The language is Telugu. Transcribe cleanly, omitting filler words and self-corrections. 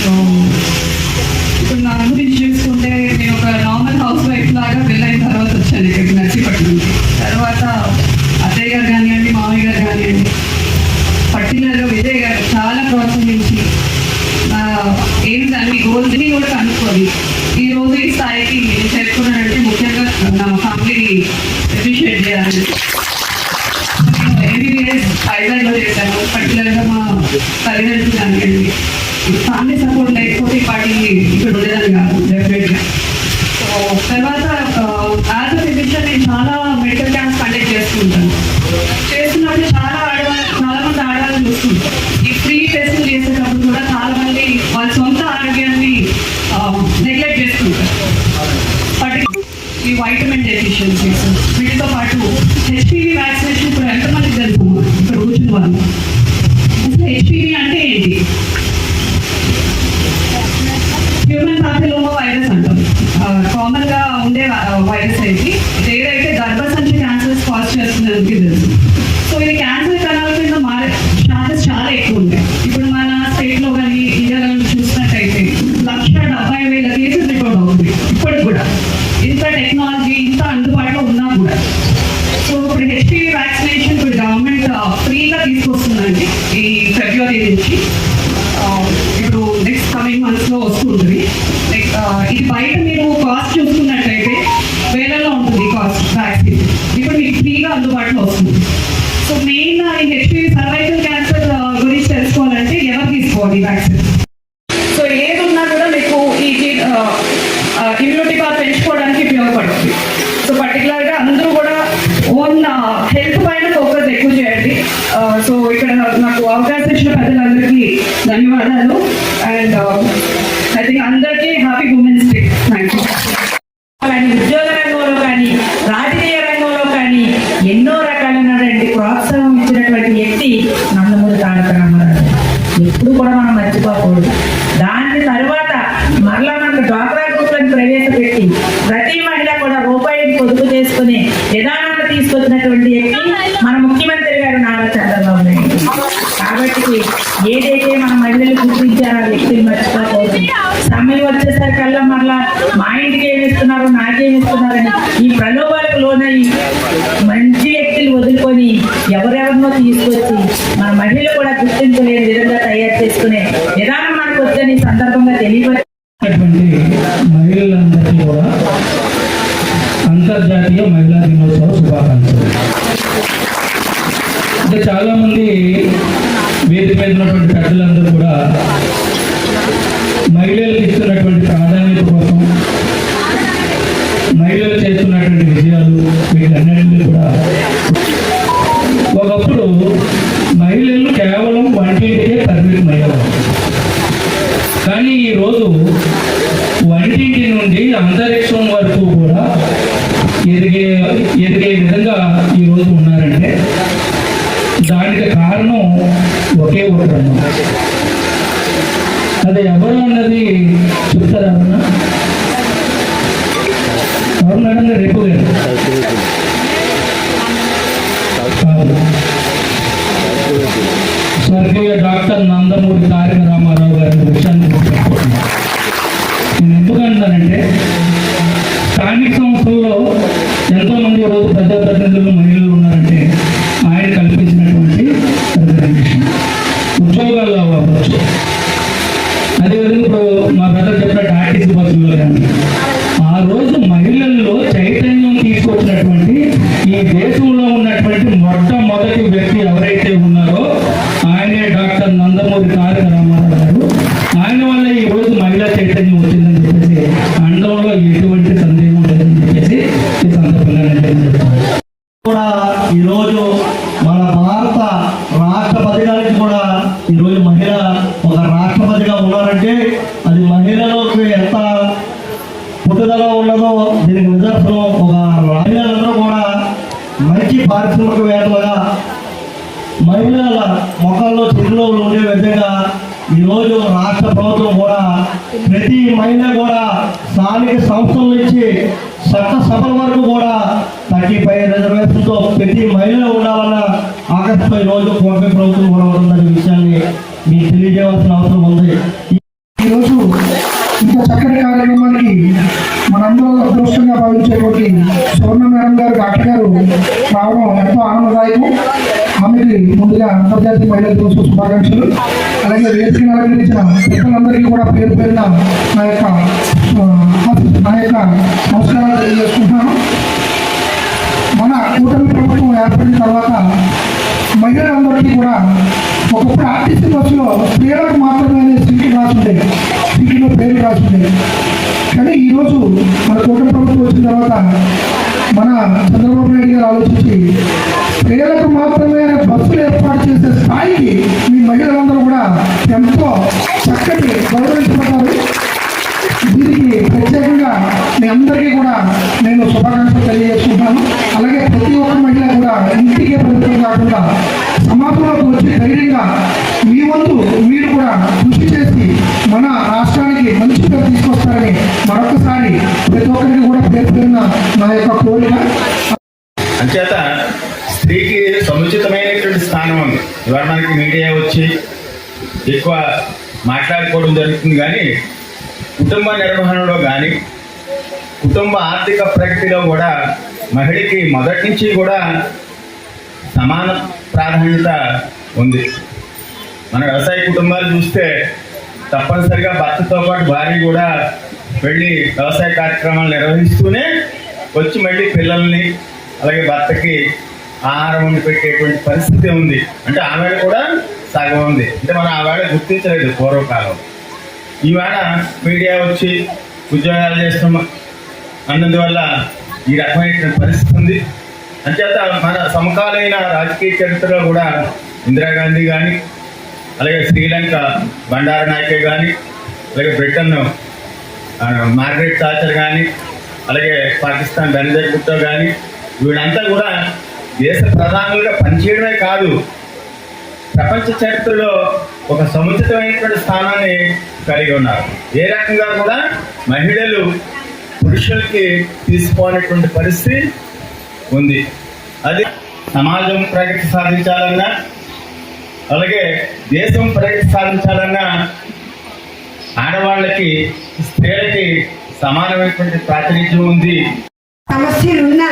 సో ఇప్పుడు నా గురించి చూసుకుంటే నేను ఒక నార్మల్ హౌస్ వైఫ్ లాగా పెళ్ళైన తర్వాత వచ్చాను ఇక్కడికి నర్సీపట్నంకి. తర్వాత అత్తయ్య గారు కానివ్వండి, మామయ్య గారు కానివ్వండి, పర్టికులర్గా విజయ్ గారు చాలా ప్రోత్సహించి ఏంటి అన్ని గోల్స్ని కూడా కనుక్కొని ఈరోజు ఈ స్థాయికి నేను చేరుకున్నానంటే ముఖ్యంగా నా ఫ్యామిలీని అప్రిషియేట్ చేయాలి. ఎంబీబీఎస్ హైదరాబాద్లో చేశాను. పర్టికులర్గా మా తల్లిదండ్రులు కానివ్వండి, ఫ్యామిలీ సపోర్ట్ లేకపోతే ఈ పార్టీని ఇక్కడ ఉండేదని కాదు డెఫినెట్గా. సో తర్వాత యాజ్ అ ఫిజిషియన్ నేను చాలా మెడికల్ క్యాంప్స్ కండక్ట్ చేస్తుంటాను. చేస్తున్నప్పుడు చాలా మంది ఆడవాళ్ళు చూస్తుంటారు. ఈ ఫ్రీ టెస్టులు చేసేటప్పుడు కూడా చాలా మంది వాళ్ళ సొంత ఆరోగ్యాన్ని నెగ్లెక్ట్ చేస్తుంటారు. ఈ వైటమిన్ డెఫిషియన్సీస్ వీటితో పాటు హెచ్పివి వ్యాక్సినేషన్ ఇప్పుడు ఎంతమందికి తెలుసు ఇక్కడ కూర్చున్న వాళ్ళు? అసలు హెచ్పివి అంటే ఏంటి? హ్యూమన్ పాపిలోమా వైరస్ అంటాం. కామన్గా ఉండే వైరస్ అయితే ఏదైతే గర్భసంచి క్యాన్సర్స్ కాజ్ చేస్తుందని తెలుసు. సో ఇది క్యాన్సర్ కణాల కింద మారే ఛాన్సెస్ చాలా ఎక్కువ ఉంటాయి. ఇప్పుడు మన స్టేట్లో కానీ ఇండియాలో చూసినట్టయితే 170,000 కేసులు రిపోర్ట్ అవుతుంది ఇప్పటికి కూడా. ఇంత టెక్నాలజీ ఇంత అందుబాటులో ఉన్నా కూడా. సో ఇప్పుడు హెచ్పివి వ్యాక్సినేషన్ ఇప్పుడు గవర్నమెంట్ ఫ్రీగా తీసుకొస్తుందండి ఈ ఫిబ్రవరి నుంచి. ఇప్పుడు నెక్స్ట్ కమింగ్ మంత్స్లో వస్తుంటుంది. లైక్ ఇది బయట మీరు కాస్ట్ చూసుకున్నట్టయితే వేలలో ఉంటుంది కాస్ట్ వ్యాక్సిన్. ఇప్పుడు మీకు ఫ్రీగా అందుబాటులో వస్తుంది. సో మెయిన్ ఈ హెచ్పివి సర్వైకల్ క్యాన్సర్ గురించి తెలుసుకోవాలంటే ఎవరు తీసుకోవాలి వ్యాక్సిన్? సో ఏది ఉన్నా కూడా మీకు ఈ ఇమ్యూనిటీ పవర్ పెంచుకోవడానికి ఉపయోగపడుతుంది. సో పర్టికులర్గా అందరూ కూడా ఓన్ హెల్త్ పైన ఫోకస్ ఎక్కువ చేయండి. సో ఇక్కడ నాకు అవకాశం ఇచ్చిన పెద్దలందరికీ ధన్యవాదాలు. అండ్ ఐ థింక్ అందరికీ happy women's day. Thank you. ఉద్యోగ రంగంలో కానీ రాజకీయ రంగంలో కానీ ఎన్నో రకాలైనటువంటి ప్రోత్సాహం ఇచ్చినటువంటి వ్యక్తి నందమూరి తారక రామారావు. ఎప్పుడు కూడా మనం మర్చిపోకూడదు. దాని తర్వాత మరలా మనకు డ్వాక్రా గ్రూప్లను ప్రవేశపెట్టి ప్రతి మహిళ కూడా రూపాయిని పొదుపు చేసుకునే విధానాన్ని తీసుకొచ్చినటువంటి వ్యక్తి మన ముఖ్యమంత్రి గారు నారా చంద్రబాబు నాయుడు. కాబట్టి ఏదైతే మన మహిళలు గుర్తించారో ఆ వ్యక్తిని మర్చిపోకూడదు. సమయం వచ్చేసరికల్లా మరలా మా ఇంటికి ఏమి ఇస్తున్నారు, నాకేమి ఇస్తున్నారని ఈ ప్రలోభాలకు లోనై మంచి వ్యక్తులు వదులుకొని ఎవరెవరినో తీసుకొచ్చి మన మహిళలు కూడా గుర్తించలేని విధంగా తయారు చేసుకునే విధానం మనకు వచ్చని సందర్భంగా తెలియజేటువంటి మహిళలందరికీ కూడా అంతర్జాతీయ మహిళా దినోత్సవ శుభాకాంక్షలు. అంటే చాలా మంది వేదిక మీద ఉన్నటువంటి పెద్దలందరూ కూడా మహిళలకు ఇస్తున్నటువంటి ప్రాధాన్యత కోసం, మహిళలు చేస్తున్నటువంటి విజయాలు వీటన్నిటిని కూడా ఒకప్పుడు మహిళలు కేవలం వంటింటికే పరిమితమయ్యేవారు. కానీ ఈరోజు వంటింటి నుండి అంతరిక్షం వరకు కూడా ఎదిగే విధంగా ఈరోజు ఉన్నారంటే దానికి కారణం ఒకే ఒకరు. అది ఎవరు అన్నది చెప్తారా? ఎవరు మేడం? రేపు గారు స్వర్గీయ డాక్టర్ నందమూరి తారక రామారావు గారి విషయాన్ని నేను ఎందుకంటానంటే స్థానిక సంస్థల్లో ఎంతోమంది రోజు ప్రజాప్రతినిధులు మహిళలు ఉన్నారంటే ఆయన కల్పించినటువంటి రిజర్వేషన్ ఉద్యోగాల్లో అవ్వచ్చు. అదేవిధంగా ఇప్పుడు మా బ్రదర్ చెప్పినట్టు ఆర్టీసీ బస్సుల్లో కానీ ఆ రోజు మహిళల్లో చైతన్యం తీసుకొచ్చినటువంటి ఈ దేశంలో ఉన్నటువంటి మొట్టమొదటి వ్యక్తి ఎవరైతే ఉన్నారో ఆయనే డాక్టర్ నందమూరి తారక రామారావు గారు. ఆయన వల్ల ఈ రోజు మహిళా చైతన్యం వచ్చిందని చెప్పేసి అండంలో ఎటువంటి సందేహం లేదని చెప్పేసి ఈ సందర్భంగా కూడా ఈరోజు మన భారత రాష్ట్రపతిగా కూడా ఈరోజు మహిళ ఒక రాష్ట్రపతిగా ఉన్నారంటే అది మహిళలకు ఎంత పుట్టుదల ఉన్నదో దీనికి నిదర్శనం. ఒక మహిళలందరూ కూడా మంచి పారిశ్రామికవేత్తలుగా మహిళల ముఖంలో చిరునవ్వులు ఉండే విధంగా ఈరోజు రాష్ట్ర ప్రభుత్వం కూడా ప్రతి మహిళ కూడా స్థానిక సంస్థల నుంచి చట్టసభల వరకు కూడా 35 రిజర్వేషన్తో ప్రతి మహిళ ఉండాలన్న ఆకర్షణ ఈరోజు కోటి ప్రభుత్వం కూడా ఉందనే విషయాన్ని మీకు తెలియజేయవలసిన అవసరం ఉంది. భావించేటువంటి సువర్ణ మేడం గారు డాక్టర్ గారు రావడం ఎంతో ఆనందదాయకం. ఆమెకి ముందుగా అంతర్జాతీయ మహిళా దినోత్సవ శుభాకాంక్షలు. అలాగే వేదికను అలంకరించిన పెద్దలందరికీ కూడా పేరు పేరున నా యొక్క నమస్కారాలు తెలియజేసుకుంటున్నాను. మన కూటమి ప్రభుత్వం ఏర్పడిన తర్వాత మహిళలందరికీ కూడా ఒకప్పుడు ఆర్టీసీ బస్సులో స్త్రీలకు మాత్రమే సీట్లు రాసుండేవి, సీట్లో పేర్లు రాసుండేవి. కానీ ఈరోజు మన కూటమి ప్రభుత్వం వచ్చిన తర్వాత మన చంద్రబాబు నాయుడు గారు ఆలోచించి స్త్రీలకు మాత్రమే బస్సులు ఏర్పాటు చేసే స్థాయికి మీ మహిళలందరూ కూడా ఎంతో చక్కటి గౌరవించబడ్డారు. దీనికి ప్రత్యేకంగా మీ అందరికీ కూడా నేను శుభాకాంక్షలు తెలియజేసుకుంటాను. అలాగే ప్రతి ఒక్క మహిళ కూడా ఇంటికే పరిమితం కాకుండా సమాజంలోకి వచ్చి ధైర్యంగా మీ వంతు మీరు కూడా కృషి చేసి మన రాష్ట్రానికి మంచి పేరు తీసుకొస్తారని మరొకసారి ప్రతి ఒక్కరికి కూడా పేరు పేరున నా యొక్క కోరిక. అంచేత స్త్రీకి సముచితమైనటువంటి స్థానం ఉంది. ఇవాళ మనకి మీడియా వచ్చి ఎక్కువ మాట్లాడుకోవడం జరుగుతుంది, కానీ కుటుంబ నిర్వహణలో కానీ కుటుంబ ఆర్థిక ప్రగతిలో కూడా మహిళకి మొదటి నుంచి కూడా సమాన ప్రాధాన్యత ఉంది. మన వ్యవసాయ కుటుంబాలు చూస్తే తప్పనిసరిగా భర్తతో పాటు భార్య కూడా వెళ్ళి వ్యవసాయ కార్యక్రమాలు నిర్వహిస్తూనే వచ్చి మళ్ళీ పిల్లల్ని అలాగే భర్తకి ఆహారం వండి పెట్టేటువంటి పరిస్థితి ఉంది. అంటే ఆవేళ కూడా సగం ఉంది. అంటే మనం ఆవేళ గుర్తించలేదు పూర్వకాలం. ఈవేళ మీడియా వచ్చి ఉద్యోగాలు చేస్తున్నాం అన్నందువల్ల ఈ రకమైన పరిస్థితి ఉంది. అంచేత మన సమకాలీన రాజకీయ చరిత్రలో కూడా ఇందిరాగాంధీ కానీ, అలాగే శ్రీలంక బండారు నాయకే కానీ, అలాగే బ్రిటన్ మార్గరెట్ థాచర్ కానీ, అలాగే పాకిస్తాన్ బెనజర్ భుట్టో కానీ, వీళ్ళంతా కూడా దేశ ప్రధానులుగా పనిచేయడమే కాదు, ప్రపంచ చరిత్రలో ఒక సముచితమైనటువంటి స్థానాన్ని కలిగి ఉన్నారు. ఏ రకంగా కూడా మహిళలు పురుషులకి తీసుకోనటువంటి పరిస్థితి ఉంది. అది సమాజం ప్రగతి సాధించాలన్నా, అలాగే దేశం ప్రగతి సాధించాలన్నా ఆడవాళ్ళకి స్త్రీలకి సమానమైనటువంటి ప్రాతినిధ్యం ఉంది. సమస్యలున్నా